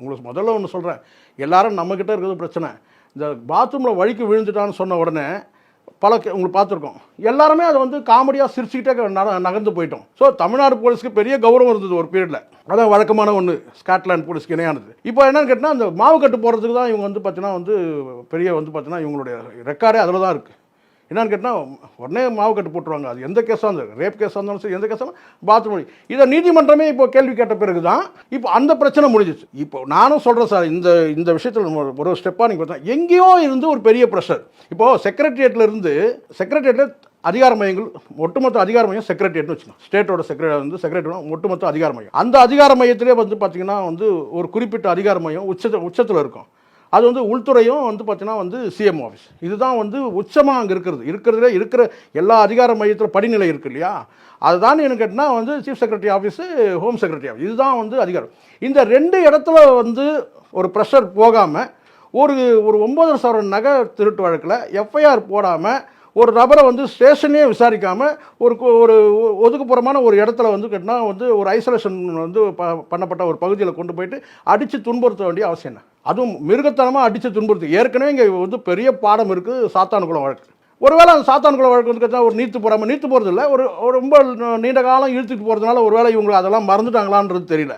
உங்களுக்கு முதல்ல ஒன்று சொல்கிறேன், எல்லாரும் நம்மக்கிட்ட இருக்கிறது பிரச்சனை. இந்த பாத்ரூமில் வழுக்கி விழுந்துட்டான்னு சொன்ன உடனே உங்களுக்கு பார்த்துருக்கோம், எல்லாருமே அதை வந்து காமெடியாக சிரிச்சுக்கிட்டே நகர்ந்து போயிட்டோம். ஸோ தமிழ்நாடு போலீஸ்க்கு பெரிய கௌரவம் இருந்தது ஒரு பீரியடில். அதான் வழக்கமான ஒன்று ஸ்காட்லாந்து போலீஸ்க்கு இணையானது. இப்போ என்னன்னு கேட்டால், அந்த மாவு கட்டு போகிறதுக்கு தான் இவங்க வந்து பார்த்தீங்கன்னா வந்து பெரிய வந்து பார்த்தீங்கன்னா இவங்களுடைய ரெக்கார்டே அதில் தான் இருக்குது. என்னன்னு கேட்டால், உடனே மாவு கட்டு போட்டுருவாங்க. அது எந்த கேஸாக இருந்தாலும், ரேப் கேஸாக இருந்தாலும் சரி, எந்த கேஸாக பாத்ரூம். இதை நீதிமன்றமே இப்போ கேள்வி கேட்ட பிறகு தான் இப்போ அந்த பிரச்சனை முடிஞ்சிச்சு. இப்போ நானும் சொல்கிறேன் சார், இந்த விஷயத்தில் ஒரு ஸ்டெப்பாக நீங்கள் பார்த்தா எங்கேயோ இருந்து ஒரு பெரிய ப்ரெஷர். இப்போது செக்ரட்டரியேட்டில் அதிகார மையங்கள், ஒட்டுமொத்த அதிகார மையம் செக்ரட்டரியேட்னு வச்சுக்கோங்க. ஸ்டேட்டோட செக்ரட்டரி ஒட்டுமொத்த அதிகார மையம். அந்த அதிகார மையத்திலே வந்து பார்த்தீங்கன்னா வந்து ஒரு குறிப்பிட்ட அதிகார மையம் உச்சத்தில் இருக்கும். அது வந்து உள்துறையும் வந்து பார்த்தீங்கன்னா வந்து சிஎம் ஆஃபீஸ். இதுதான் வந்து உச்சமாக அங்கே இருக்கிற எல்லா அதிகார மையத்தில் படிநிலை இருக்குது இல்லையா, அதுதான் எனக்கு கேட்டால் வந்து chief secretary office, home secretary office. இதுதான் வந்து அதிகாரம். இந்த 2 இடத்துல வந்து ஒரு ப்ரெஷர் போகாமல், ஒரு 9,000 நகை திருட்டு வழக்கில் எஃப்ஐஆர் போடாமல், ஒரு நபரை வந்து ஸ்டேஷனே விசாரிக்காமல் ஒரு ஒதுக்குப்புறமான ஒரு இடத்துல வந்து கேட்டால் வந்து ஒரு ஐசோலேஷன் வந்து பண்ணப்பட்ட ஒரு பகுதியில் கொண்டு போயிட்டு அடித்து துன்புறுத்த வேண்டிய அவசியம் என்ன? அதுவும் மிருகத்தனமாக அடித்து துன்புறுத்து. ஏற்கனவே இங்கே வந்து பெரிய பாடம் இருக்குது சாத்தான்குளம் வழக்கு. ஒருவேளை அந்த சாத்தான்குளம் வழக்கு வந்து கேட்டால் ஒரு நீத்து போகிறது இல்லை, ஒரு ரொம்ப நீண்ட காலம் இழுத்துட்டு போகிறதுனால ஒருவேளை இவங்க அதெல்லாம் மறந்துட்டாங்களான்றது தெரியல.